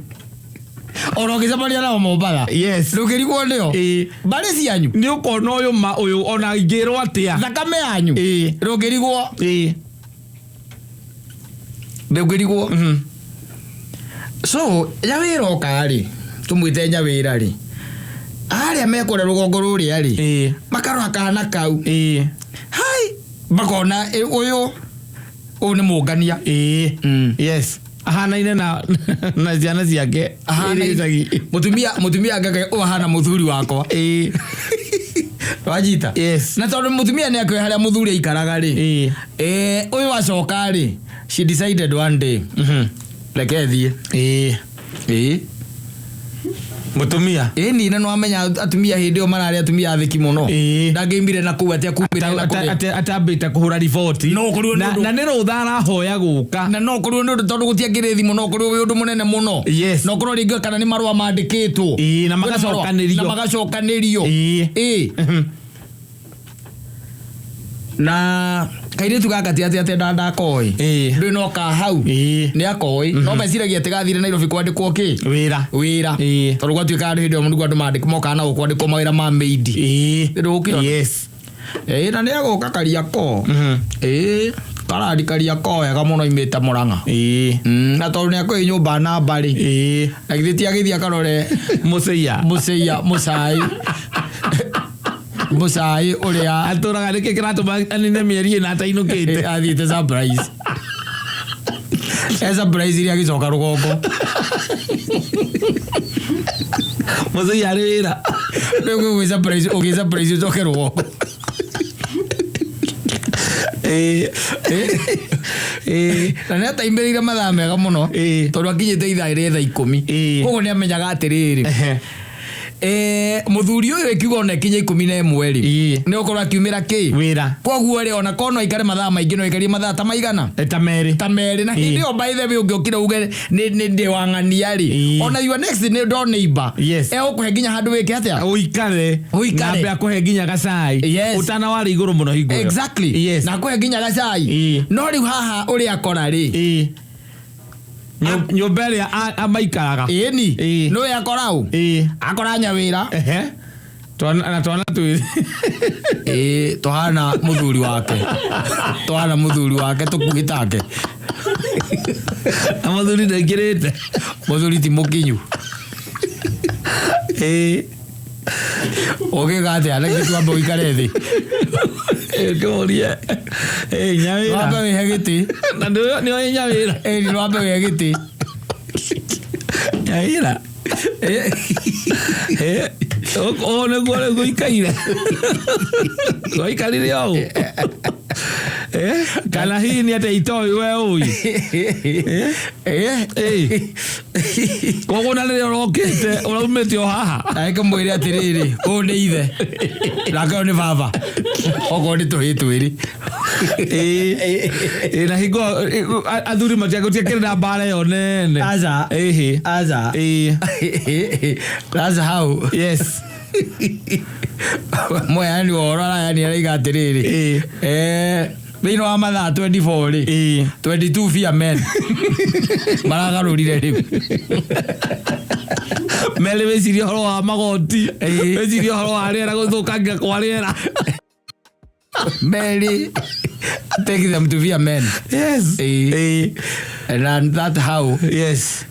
oro gicamaria nao Mombatha ngerigwo nio mbari cianyu ni ukona uyu ona ngirwo atia thakame yanyu ngerigwo ngerigwo so nyawira okari tumwite nyawira ri aria mekore rugongo ruria ri makarora kana kau hai makona uyu o ni mungania yes ahana ine na ciana ciake mutumia ngake o hana muthuri wakwa wajita yes na tondu mutumia ni akwe haria muthuri aikaraga ri uyu wacoka ri she decided one day reke thie mutumia ni na no amenya atumia hindi o marari atumia athiki muno ndangeimbire na kuwa atia kumira atambite kuhura report na ni ruthara hoya guka na no korwo ndu tondu gutia ngirithi muno korwo wi undu munene muno no korwo ringi kana ni marua mandikitwo na magacokanirio na kairitu gaka ti ati ndakoi ndu no ka hau ni akoi no meciragia tigathire Nairobi kwandikwo ki wira tondu gwatuika andu hindi mundu andu mandikwo moka na kwandikwo mawira ma maidi ndu ukira yes na ni agoka Kariako karadi Kariako wega muno imite Murang'a na tondu ni akoi nyumba na mbari na githiti agithia karore Musai uria aturaga rike kiratuma anine mieri na atainukite athiite surprise surprise iria gicoka rugongo Musai ari wira rĩu surprise ucoke rugongo na nĩ ataimbĩrĩire mathaa mega mũno tondũ akinyĩte ithaa rĩa thaa 10 koguo nĩ amenyaga atĩrĩrĩ muthuri uyu ikiuga ona kinya 11 ri ni ukorwa akiumira ki wira koguo ri ona kono ikare mathaa maingi no ikarie mathaa ta maigana ta meri na hindi o by the way ungiokira uge ni ndi wangania ri ona your next ni door neighbor ukuhe nginya handu wike atia uikare ngambe akuhe nginya gacai utana wari iguru muno hingo exactly na akuhe nginya gacai no riu haha uri akora ri nyobele amaikaraga ni no yakorau akora nyawira twana twiri tuhana muthuri wake tukugitake muthuri ndekirite muthuri ti mukinyu gate ala kitu abo ikare thi ngoria nyawira wambe wihe giti na ndio ni nyawira ni wambe wihe giti nyawira ne gore goikaire goikarire au kana hii ni ate itoi we ui kogo na leo rokete urumete o haha aika mwire atiriri o ni ithe laka ni baba ogo ni tuhitwiri na higo athuri matiago tiakira mbara yo nene aza that's how yes moyani orora yani ariga atiriri Bino wa mathaa 24 ri 22 fear men maragarurire riu mele weciria horo wa magoti weciria horo wa riera guthukangia kwa riera Mary take them to fear men yes and that's how yes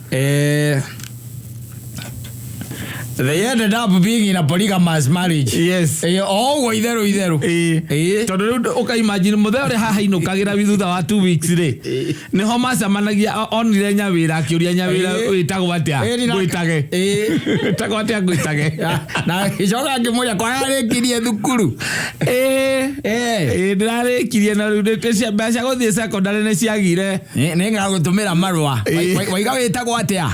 they ended up being in a polygamous marriage. Yes. Oh, itheru. Tondu uka imagine mutheri haha inukagira thutha wa 2 weeks ri. Niho macamanagia onire nyawira akiuria nyawira witagwo atia gwitage. Witagwo atia gwitage. Na icoka ngimuria kwa arikirie thukuru. Ndirarekirie na riu cia mbeca guthie secondary ni ciagire. Ni ngagutumira marua. Waiga witagwo atia?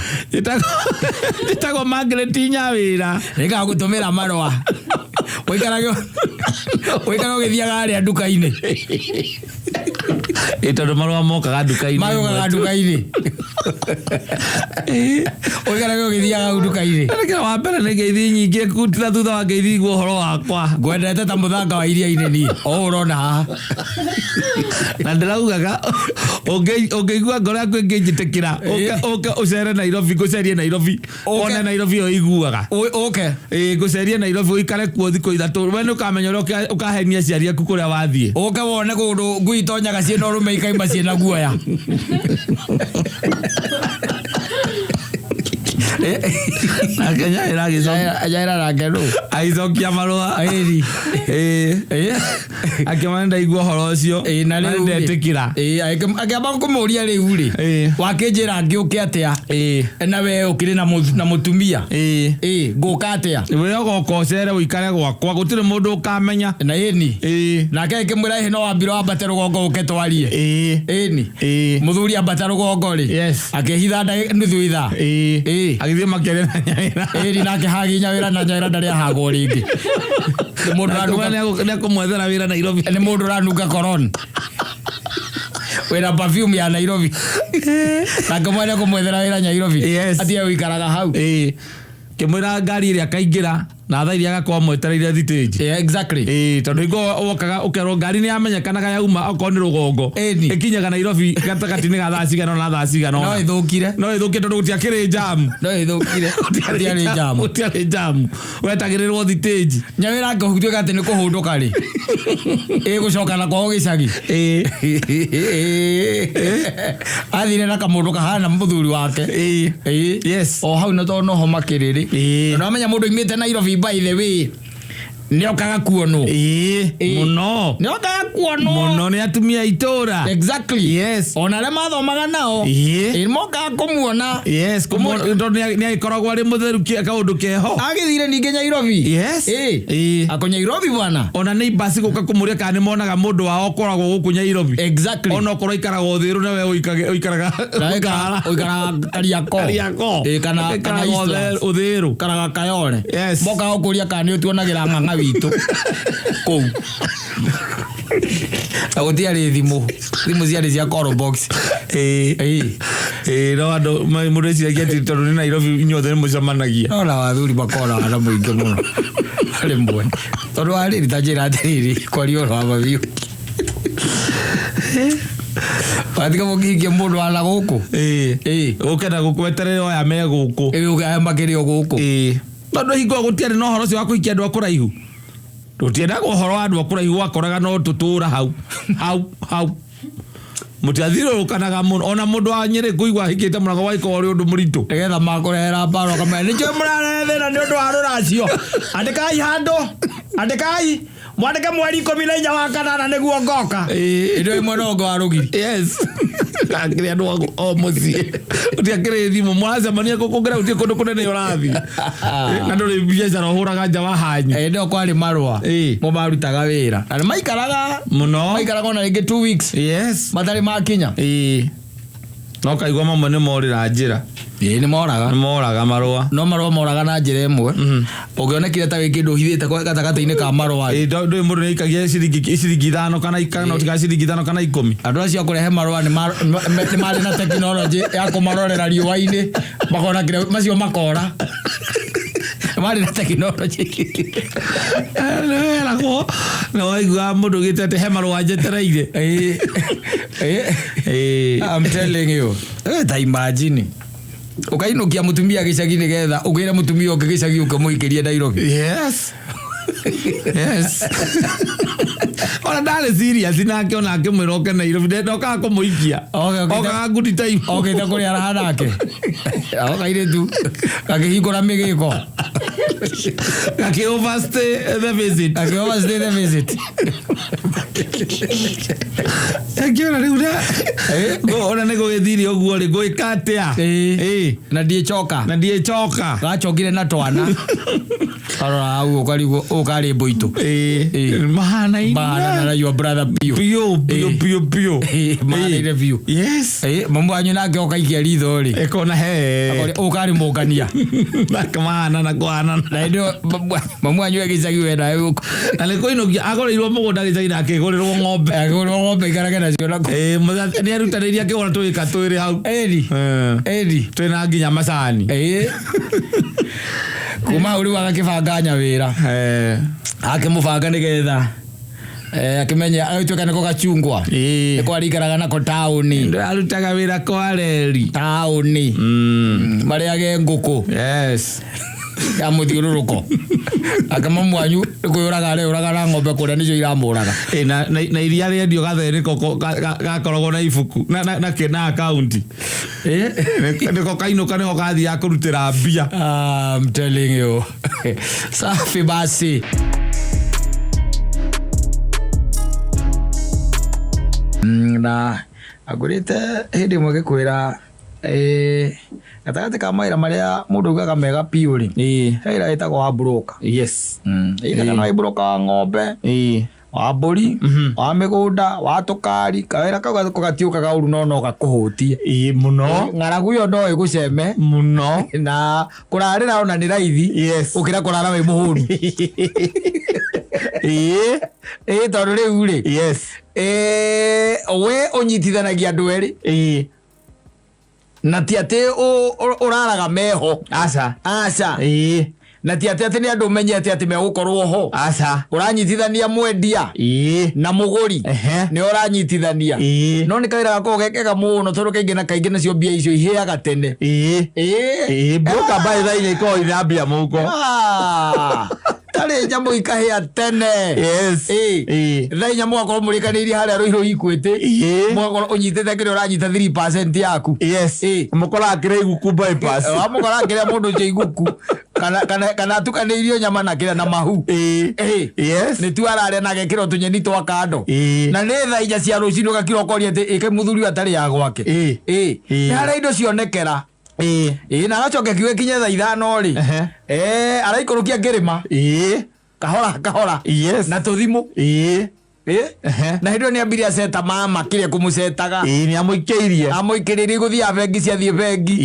Witagwo Margaret Nyawira. Nika gutumira marwa. Wikarage githiaga ari nduka-ini. Itondo marwa mokaga nduka-ini. Mokaga nduka-ini. Wikarage githiaga nduka-ini. Kira wa mbere ni ngeithi nyingi kutira thutha wa ngeithi guo horo wakwa. Ngwendete ta muthanga wa iria-ini ni. Urona haha. Na ndiraugaga ungeigua ngoro yaku nginjitikira uke ucere Nairobi gucerie Nairobi ona Nairobi o iguaga gucerie Nairobi uikare kuo thiko ithatu we nukamenya ukahenia ciari aku kuria wathie uke wone kundu ngui tonyaga ciena urume ikaima ciena guoya Akenya iragicokia ajaira nake no aicokia marua akimanda igua horo cio na riu ndetikira akiamba kumuria riu ri wakinjira ngiuke atia na we ukiri na mutumia nguka atia we gokocere uikare gwakwa gutire mundu ukamenya na eni nake kimwira hino wambiro wambate rugongo uke twarie eni muthuri ambata rugongo ri akihitha nuthu itha agithie makere na nyaira nake hagi nyaira na nyaira ndari hagwo ringi ni mundu ranuka kumwethera wira Nairobi ni mundu ranuka koron wera perfume ya Nairobi na kumwenda kumwethera wira Nairobi atia uikaraga hau kimwira ngari iria kaingira na tha iria gakorwo mwetereire thitage exactly tondu ingo wokaga ukerwo ngari ni yamenyekanaga yauma okorwo ni rugongo ikinyaga Nairobi gatagati-ini ga thaa cigana na thaa cigana no ithukire tondu gutiakiri jam utiari jam wetagirirwo thitage nyawira ngahutwe ati ni kuhunduka ri gucoka na kwao gicagi athire na kamundu kahana muthuri wake o hau na tono ho makiriri no amenya mundu imite Nairobi by the way niokaga kuono muno ni atumia itora exactly ona le mathomaga nao mokaga kumuona ni aikoragwo ari mutheru kaundu keho agithire ninge Nairobi ako Nairobi bwana ona ni basi guka kumuria kana ni monaga mundu wao koragwo guku Nairobi exactly ona korwo ikaraga thiru na we uikaraga Kariako kana uthiru karaga Kayole mokaga kuria kana ni tuonagira ng'ang'a witu kou agutiari thimu ciari cia call box no andu mundu eciria ati tondu ni Nairobi inyothe ni mucemanagia no na wathuri makora na muingi muno ari mwe tondu ari ritajira atiriri kwari oro ababiu Patika mugikia mundu ala guku ukenda gukweterera oya me guku makirio guku tondu hingo gutiari no horo cio wa kuikia andu akuraihu tutienda uhoro wa andu akuraihu wakoraga no tutura hau mutiathiro kanaga muno ona mundu wa Nyeri kuigwa hikite murango waiko ori undu muritu nigetha makurehera baro kama ni jo murarethera ni undu wa ruracio andikai hando andikai mwandike mweri 14 wa kanana niguo ngoka indo imwe no ngo arugiri akiri andu o mucie utiakiri thimu mwacemania gukungira utie kundu kunene urathi na nduri biacara huraga nja wa hanyu ndio kwari marua mo marutaga wira na maikaraga muno maikaraga na ringi 2 weeks matari makinya no kaigwa mamwe ni morira njira ni moraga marua no marua moraga na njira imwe ugionekire ta wikindu hithite kwa gatagata-ini ka marua ndu mundu ni ikagia ciringi 5 kana ikana tika ciringi 5 kana 10 andu acio kurehe marua ni mari na technology ya kumarorera riua-ini makona kire macio makora mari na technology no waigua mundu gitete he marua njetereire I'm telling you ta imagine ukainukia mutumia gicagi nigetha ugira mutumia ungi gicagi ukamuikiria Nairobi ona ndale serious nake ona akimwira oke Nairobi ndoka kumuikia oka good time ta kuri arahana nake okaire tu akihingura migiko overstay the visit akiona riu ona nego githiri oguo ri guikatia na die choka gachokire na twana arora au ukari boito mahana na your brother pio mahana review mambo anyu nake okaikia ritho ri ekona he ukari mugania na kamana na kwana na ndio mambo anyu egicagi wenda yuko na leko inogia agoreirwo mugunda gicagi nake gorirwo ng'ombe ikarage na cio nako muthati ni arutaniria kigora tuika twiri hau edi twina nginya macani kuma uri wagakibanga nyawira akimubanga nigetha akimenya aitweka nako gachungwa niko arikaraga nako tauni ndo arutaga wira kwa reri tauni mariage nguku ya muthiururuko akama mwanyu kuyuraga na ng'ombe kuria nicio iramuraga na iria rendio gatheniko gakoragwo na ibuku na kena account niko kainuka niko gathi ya kurutira mbia. I'm telling you. Safi basi. Na agurite hindi mwe gikwira gatagati ka maira maria mundu ugaga mega piuri heira itagwo wa broker. Yes. Ina kana broker wa ng'ombe wa mburi wa migunda wa tukari kawira kau gatiuka gauru no gakuhutie muno ng'aragu yo no iguceme muno na kurarira ona ni raithi ukira kurara we muhuru tondu riu ri we unyitithanagia andu eri na ti ati uraraga meho aca na ti ati ni andu menyete ati megukorwo ho aca uranyitithania mwendia na muguri ni uranyitithania no ni kawira gako gekega muno tondu kaingi na kaingi nacio mbia icio iheaga tene broker by the way ko ithambia muko tari nyamu ikahia tene thai nyamu akorwo murikanĩirie harĩa rũirũ ikwĩte mwakorwo ũnyitĩte kĩrĩa ũranyita 3% yaku mũkora akĩrĩa iguku bypass wamũkora akĩrĩa mũndũ ũcio iguku kana atukanĩirio nyama na kĩrĩa na mahu nĩ tu ararĩa na gekĩrwo tũnyeni twa kando na nĩ thaa inya cia rũcinĩ ũgakĩra ũkoria atĩ ĩke mũthuri atarĩ ya gwake nĩ harĩa indo cionekera na agacoka kiuge kinye thaa 5 ri araikũrũkia ngĩrĩma kahora na tũthimũ na hĩndĩ ĩyo nĩ ambirie aceta mama kĩrĩa kũmũcetaga nĩ amũikĩrĩrie gũthiaga bengi ciathiĩ bengi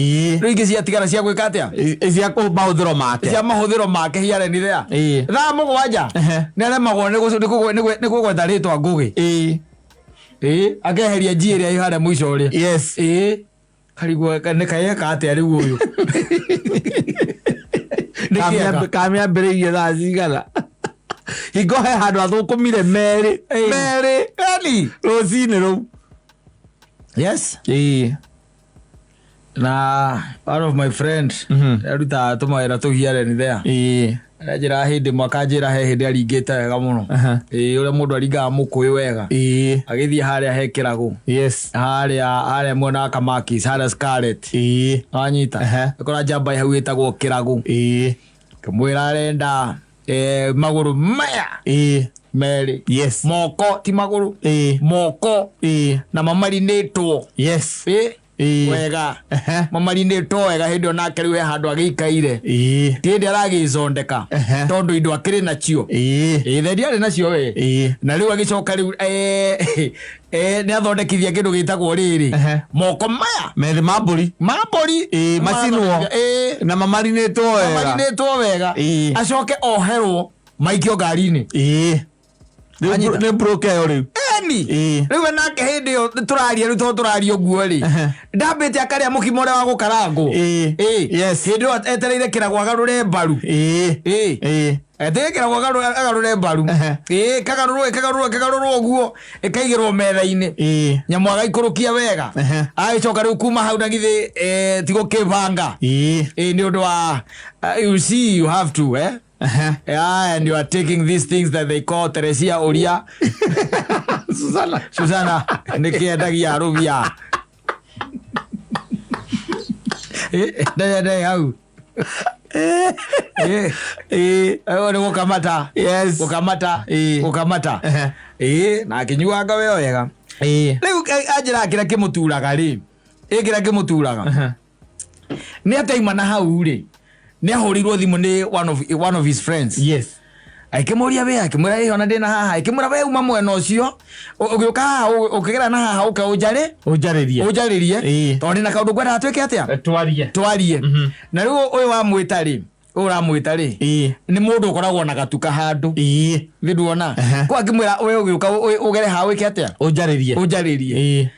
rĩu ingĩ ciatigara cia gwĩka atĩa cia mahũthĩro make hiareni thea thaa 7 nĩ aremagwo nĩ kũgweta rĩtwa ngũgĩ akeheria nji ĩrĩa ĩ harĩa mũico ũrĩa karigwo nĩ kaeka atĩa rĩu ũyũ kamĩambĩrĩirie thaa cigana hingo he handũ athũkũmire merĩ rũcinĩ rũu na one of my friends arutaga tũmawĩra tũhiareni thea njĩra hĩndĩ mwaka njĩra he hĩndĩ aringĩte wega mũno ũrĩa mũndũ aringaga mũkũĩ wega agĩthiĩ harĩa he kĩragũ harĩa mwena wa Kamakis harĩa Scarlet wanyita akora njamba hau ĩtagwo kĩragũ kamwĩra arenda magũrũ maya merĩ moko ti magũrũ moko na mamarinĩtwo wega mamarinĩtwo wega hĩndĩ ĩyo nake rĩu he handũ agĩikaire ti hĩndĩ aragĩcondeka tondũ indo akĩrĩ nacio thendi arĩ nacio we na rĩu agĩcoka rĩu nĩ athondekithia kĩndũ gĩtagwo rĩrĩ moko maya merĩ mambũri macinwo na mamarinĩtwo wega acoke oherwo maikio ngari-inĩ nĩ broker ĩyo rĩu rĩu nake hĩndĩ ĩyo tũraria rĩu tondũ tũraria ũguo rĩ ndambĩte akarĩa mũkimo ũrĩa wa gũkarangwo hĩndĩ ĩyo etereire kĩragũ agarũre mbaru eterekera agarũre mbaru kagarũrwo ũguo ĩkaigĩrwo metha-inĩ nyamũ agaikũrũkia wega agĩcoka rĩu kuma hau na githĩ ti gũkĩbanga nĩ ũndũ wa you see you have to and you are taking these things that they call Teresia Oria Susana nĩkĩendagia rũbia ndĩ hau nĩ gũkamata na akĩnyuanga weo wega rĩu anjĩra kĩrĩa kĩmũturaga rĩ kĩrĩa kĩmũturaga nĩ ataima na hau rĩ nĩ ahũrirwo thimũ nĩ one of his friends akĩmũria we akĩmwĩra ona ndĩ na haha akĩmwĩra we uma mwena ũcio ũgĩũka haha ũkĩgera na haha ũka ũnjarĩrie tondũ ndĩ na kaũndũ ngwenda atuĩke atĩa twarie na rĩu ũyũ wamwĩta rĩ ũramwĩta rĩ nĩ mũndũ ũkoragwo na gatuka handũ ndũona kwa akĩmwĩra we ũgĩũka ũgere haha wĩke atĩa ũnjarĩrie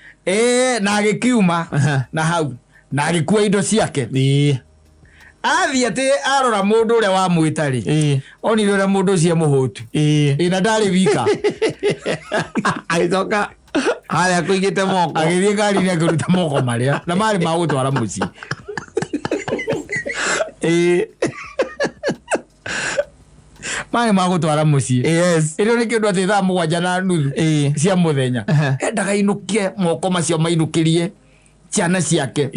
na agĩkiuma na hau na agĩkua indo ciake athiĩ atĩ arora mũndũ ũrĩa wamwĩta rĩ onire ũrĩa mũndũ ũcio mũhũtu na ndarĩ wika agĩcoka harĩa kũigĩte moko agĩthiĩ ngari-inĩ akĩruta moko marĩa na marĩ ma gũtwara mũciĩ maĩ magũtwara mũciĩ Yes. ĩrĩo nĩ kĩndũ atĩ thaa 7:30 cia mũthenya endaga inũkie moko macio mainũkĩrie ciana ciake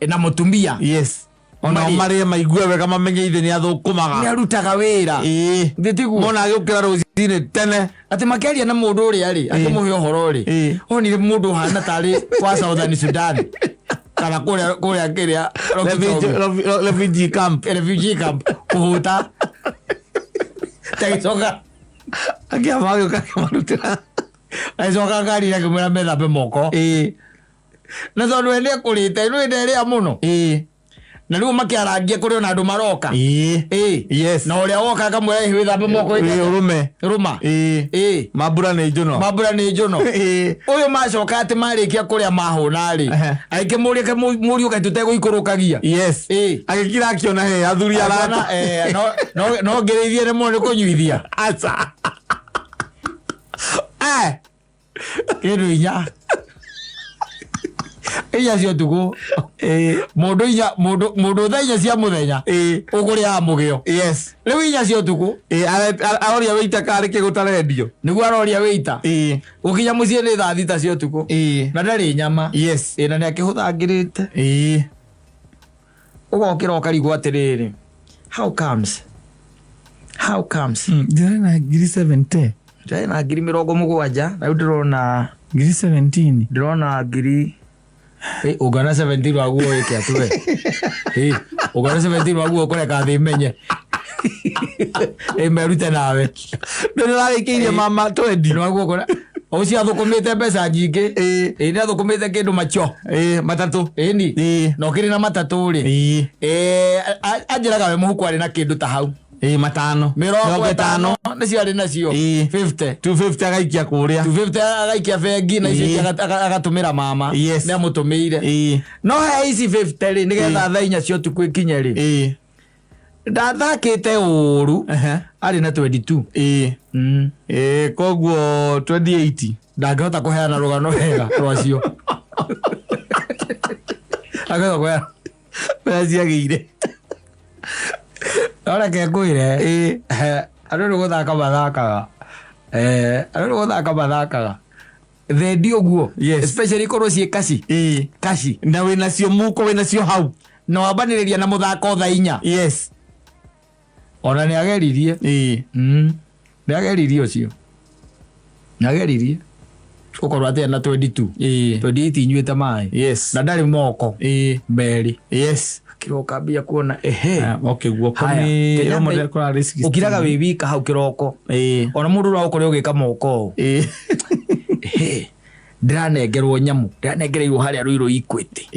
na mũtumia Yes. Ona marĩa maigue wega mamenye ithe nĩ athũkũmaga. Nĩ arutaga wĩra. Ndĩtiguo. Mona agĩũkĩra rũcinĩ tene. Atĩ makĩaria na mũndũ ũrĩa rĩ, akĩmũhe ũhoro rĩ. Onire mũndũ hana tarĩ wa Southern Sudan. Kana kũrĩa kĩrĩa refugee camp. Refugee camp. Kũhũta. Tagĩcoka. Akĩamagĩũka akĩmarutĩra. Agĩcoka ngari akĩmwĩra methambe moko. Na tondũ we nĩekũrĩte, nĩ nderĩa mũno. Na rĩu makĩarangia kũrĩ ona andũ maroka. Yes. Na ũrĩa woka akamwĩra wĩthambe moko rũma. Mambura nĩ njono. Ũyũ macoka atĩ marĩkia kũrĩa mahũna rĩ. Agĩkĩmũria mũriũ kaĩ tũtegũikũrũkagia. Yes. Agĩkira akĩona athuri arata. No ngĩrĩithie nĩ mũno nĩ kũnyuithia. Aca. Kĩndũ inya. Inya cio tugu. Mũndũ thaa 4 cia mũthenya. Ũkũrĩa mũgĩo. Yes. Rĩu 4 cia tugu. Aroria wĩita karĩ kĩgũta rendio. Nĩguo aroria wĩita. Gũkinya mũciĩ nĩ thaa 6 cia tugu. Na ndarĩ nyama. Yes. Na nĩ akĩhũthangĩrĩte. Ũgokĩra ũkarigwo atĩrĩrĩ. How comes? Ndĩrona 70. Ndĩrona 70. Na rĩu ndĩrona 17. Ndĩrona ugana 17 waguo wĩke atwe. Ugana 17 waguo kũreka thĩ menye. Merute nawe. Ndĩrarĩkĩirie mama 20 waguo kũra. Ũcio athũkũmĩte mbeca nyingĩ. Nĩ athũkũmĩte kĩndũ macho. Matatũ. No kĩrĩ na matatũ rĩ. Anjĩraga we mũhuko arĩ na kĩndũ ta hau. 5. 50 nĩ ciarĩ nacio. 50. 250 agaikia kũrĩa. 250 agaikia bengi na icio agatũmĩra mama. Nĩ amũtũmĩire. No he ici 50 rĩ nĩgetha thaa 4 cio tukũ ikinye rĩ. Ndathakĩte ũru. Arĩ na 22. Koguo 28. Ndangĩhota kũheana rũgano wega rwacio. Agĩtha kũheana. Ciagĩire. Ahora que ngwire andũ nĩ gũthaka mathakaga thendi ũguo especially korwo ciĩ kaci na wĩ nacio mũko wĩ nacio hau na wambanĩrĩria na mũthako thaa 4. Yes. Ona nĩ ageririe ũcio nĩageririe ũkorwo atĩa na 22 28 inyuĩte maĩ. Yes. Na ndarĩ moko merĩ. Yes. Kĩroka mbia kuona okay guoko nĩ ũmũndũ kũra risk. Ũkiraga wĩ wika hau kĩroko. Ona mũndũ ũraũkorwo ũgĩka moko. Ndiranengerwo nyamũ. Ndiranengereirwo harĩa Ruiru Equity.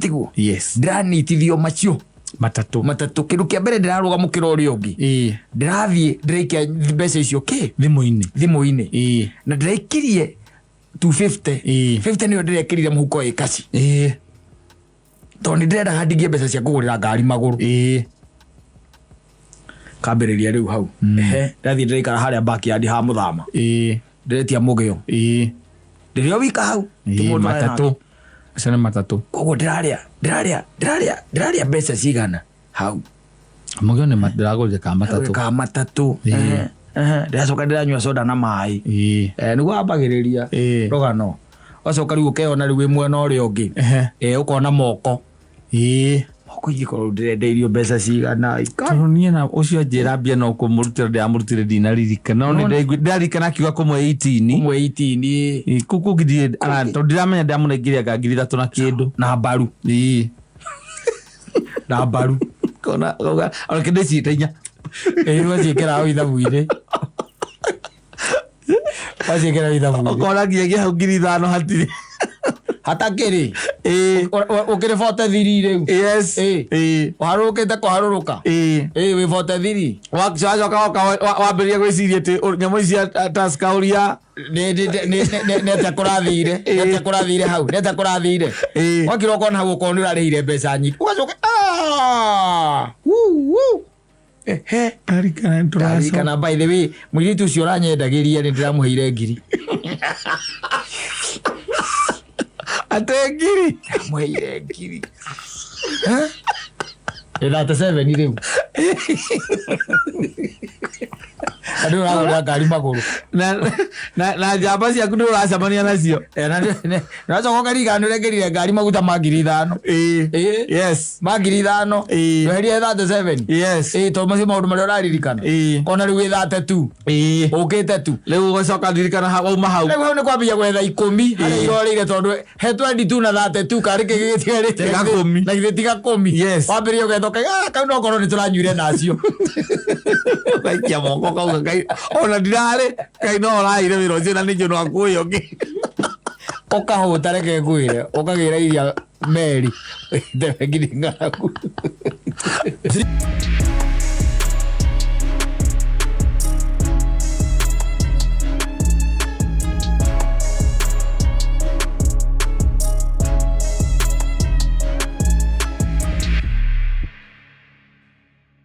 Tiguo. Yes. Ndiranitithio macio. Matatũ. Kĩndũ kĩa mbere ndĩrarũgamũkĩra ũrĩa ũngĩ. Ndĩrathiĩ ndĩraikia mbeca icio thimũ-inĩ. Na ndĩraikirie 250. 50 nĩyo ndĩrekĩrire mũhuko wĩ kaci. Tondũ nĩ ndĩrendaga ndingie mbeca cia kũgũrĩra ngari magũrũ. Kambĩrĩria rĩu hau. Ndathiĩ ndĩraikara harĩa backyard ha mũthama. Ndĩretia mũgĩo. Ndĩrĩ o wika hau. Matatũ. Acio nĩ matatũ. Koguo ndĩrarĩa mbeca cigana hau. Mũgĩo nĩ ndĩragũrire ka matatũ. Ndĩracoka ndĩranyua soda na maĩ. Nĩguo ambagĩrĩria rũgano. Wacoka rĩu ũkeyona rĩu wĩ mwena ũrĩa ũngĩ. Ũkona moko. Moko ingĩkorwo ndĩrendeirio mbeca cigana. Tondũ niĩ na ũcio njĩra mbia no kũmũrutĩra ndĩramũrutĩre ndinaririkana. No nĩndaririkana akiuga kũmwe 18. Kuku ngiri tondũ ndiramenya ndamũnengeria nga 3,000 na kĩndũ. Na mbaru. Na mbaru. Kona ona kĩndũ ciĩta inya. Waciĩkĩra hau ithabu-inĩ. Waciĩkĩra ithabu-inĩ. Ũkona nginya hau 5,000 hatirĩ. Hatakĩrĩ. Ũkĩrĩ 43 rĩu. Yes. Ũharũrũkĩte kũharũrũka. Wĩ 43. Wacoka wambĩrĩria gwĩciria atĩ nyamũ ici Tusker nĩte kũrathire hau. Wakira ũkona hau ũkorwo nĩ ũrarĩhire mbeca nyingĩ. Ũgacoka ndarikana by the way mũirĩtu ũcio ũranyendagĩria nĩ ndĩramũheire ngiri. Ate ngiri. Mũheire ngiri. 37 riu andu ragura ngari maguru na njamba ciaku nä å racemania nacio nacoka karigano rengerire ngari maguta ma 5,000 yes ma 5,000 weherie 37 to macio maå ndå marä a å raririkana kona rä u gä 32 å kä te tu rä u gåcoka ndirikana wauma hau rä u hau nä kwambia gwetha 10 harä irorä ire tondå he 22 na 32 karä kä gä tigarä na githä tiga 10 wambä rie å gethoka kau no korwo nä tå ranyuire nacio gaikia moko kauga ngai ona ndirarä ngai no å raire wä ra å cio na nä kä no akuä å ngä å kahå ta reke ngwä re å kagä ra iria meri ndewe ngiring'aragu